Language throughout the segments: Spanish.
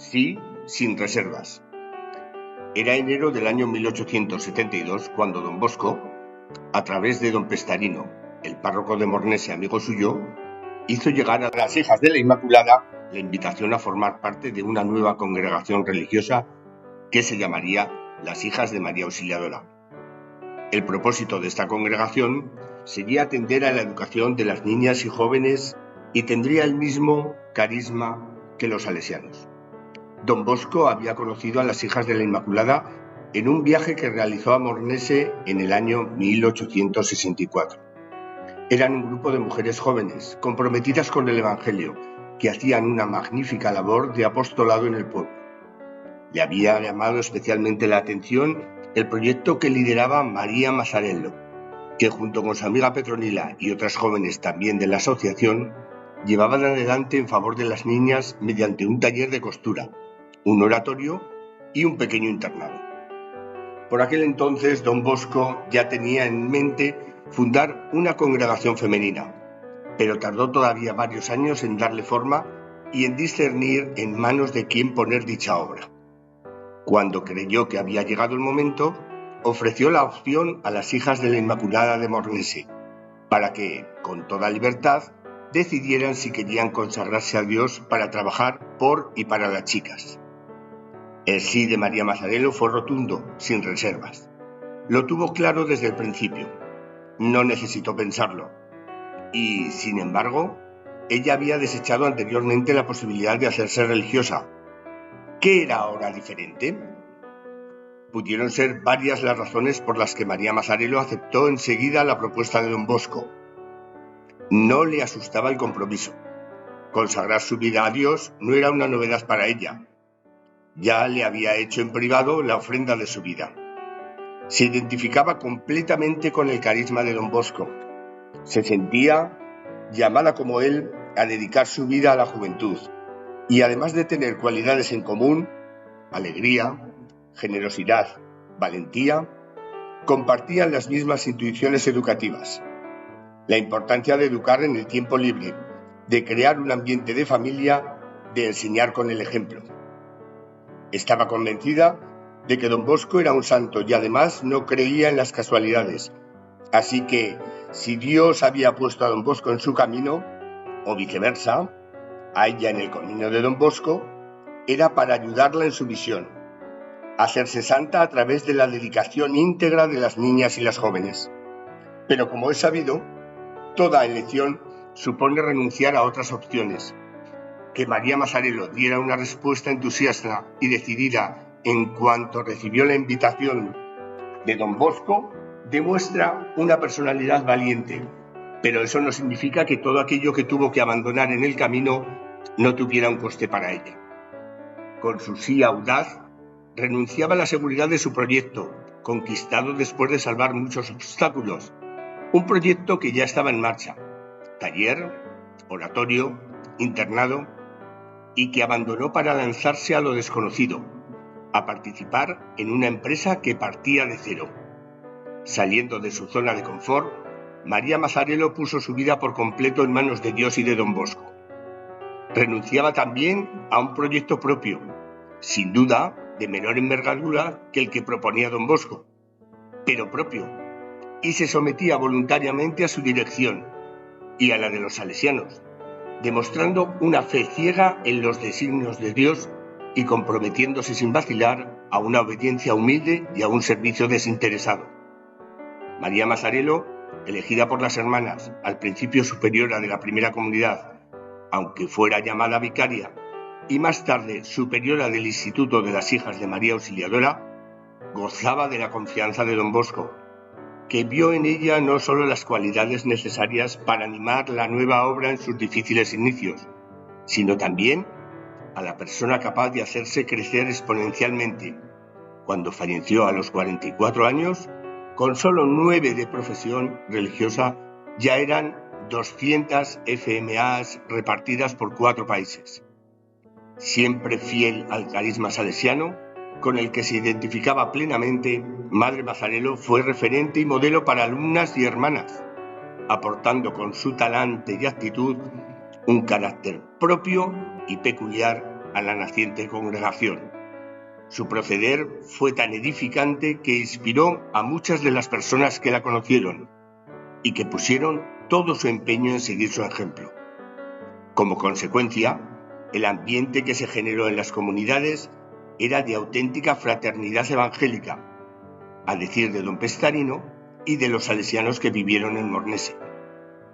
sí, sin reservas. Era enero del año 1872 cuando don Bosco, a través de don Pestarino, el párroco de Mornese, amigo suyo, hizo llegar a las hijas de la Inmaculada la invitación a formar parte de una nueva congregación religiosa que se llamaría las Hijas de María Auxiliadora. El propósito de esta congregación sería atender a la educación de las niñas y jóvenes y tendría el mismo carisma que los salesianos. Don Bosco había conocido a las Hijas de la Inmaculada en un viaje que realizó a Mornese en el año 1864. Eran un grupo de mujeres jóvenes, comprometidas con el Evangelio, que hacían una magnífica labor de apostolado en el pueblo. Le había llamado especialmente la atención el proyecto que lideraba María Mazzarello, que junto con su amiga Petronila y otras jóvenes también de la asociación, llevaban adelante en favor de las niñas mediante un taller de costura, un oratorio y un pequeño internado. Por aquel entonces, don Bosco ya tenía en mente fundar una congregación femenina, pero tardó todavía varios años en darle forma y en discernir en manos de quién poner dicha obra. Cuando creyó que había llegado el momento, ofreció la opción a las Hijas de la Inmaculada de Mornese, para que, con toda libertad, decidieran si querían consagrarse a Dios para trabajar por y para las chicas. El sí de María Mazzarello fue rotundo, sin reservas. Lo tuvo claro desde el principio. No necesitó pensarlo. Y, sin embargo, ella había desechado anteriormente la posibilidad de hacerse religiosa. ¿Qué era ahora diferente? Pudieron ser varias las razones por las que María Mazzarello aceptó enseguida la propuesta de don Bosco. No le asustaba el compromiso. Consagrar su vida a Dios no era una novedad para ella. Ya le había hecho en privado la ofrenda de su vida. Se identificaba completamente con el carisma de don Bosco. Se sentía llamada como él a dedicar su vida a la juventud. Y además de tener cualidades en común, alegría, generosidad, valentía, compartían las mismas intuiciones educativas. La importancia de educar en el tiempo libre, de crear un ambiente de familia, de enseñar con el ejemplo. Estaba convencida de que don Bosco era un santo y además no creía en las casualidades. Así que, si Dios había puesto a don Bosco en su camino, o viceversa, a ella en el camino de don Bosco, era para ayudarla en su misión, hacerse santa a través de la dedicación íntegra de las niñas y las jóvenes. Pero como es sabido, toda elección supone renunciar a otras opciones. Que María Mazzarello diera una respuesta entusiasta y decidida en cuanto recibió la invitación de don Bosco demuestra una personalidad valiente, pero eso no significa que todo aquello que tuvo que abandonar en el camino no tuviera un coste para ella. Con su sí audaz, renunciaba a la seguridad de su proyecto, conquistado después de salvar muchos obstáculos. Un proyecto que ya estaba en marcha: taller, oratorio, internado, y que abandonó para lanzarse a lo desconocido, a participar en una empresa que partía de cero. Saliendo de su zona de confort, María Mazzarello puso su vida por completo en manos de Dios y de don Bosco. Renunciaba también a un proyecto propio, sin duda de menor envergadura que el que proponía don Bosco, pero propio, y se sometía voluntariamente a su dirección y a la de los salesianos, demostrando una fe ciega en los designios de Dios y comprometiéndose sin vacilar a una obediencia humilde y a un servicio desinteresado. María Mazzarello, elegida por las hermanas, al principio superiora de la primera comunidad, aunque fuera llamada vicaria, y más tarde superiora del Instituto de las Hijas de María Auxiliadora, gozaba de la confianza de don Bosco, que vio en ella no solo las cualidades necesarias para animar la nueva obra en sus difíciles inicios, sino también a la persona capaz de hacerse crecer exponencialmente. Cuando falleció a los 44 años, con solo 9 de profesión religiosa, ya eran 200 FMAs repartidas por 4 países. Siempre fiel al carisma salesiano, con el que se identificaba plenamente, Madre Mazzarello fue referente y modelo para alumnas y hermanas, aportando con su talante y actitud un carácter propio y peculiar a la naciente congregación. Su proceder fue tan edificante que inspiró a muchas de las personas que la conocieron y que pusieron todo su empeño en seguir su ejemplo. Como consecuencia, el ambiente que se generó en las comunidades era de auténtica fraternidad evangélica, a decir de don Pestarino y de los salesianos que vivieron en Mornese.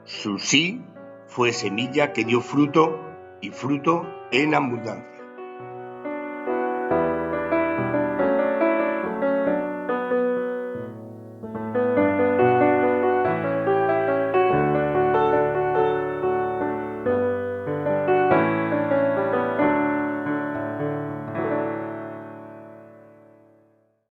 Su sí fue semilla que dio fruto y fruto en abundancia.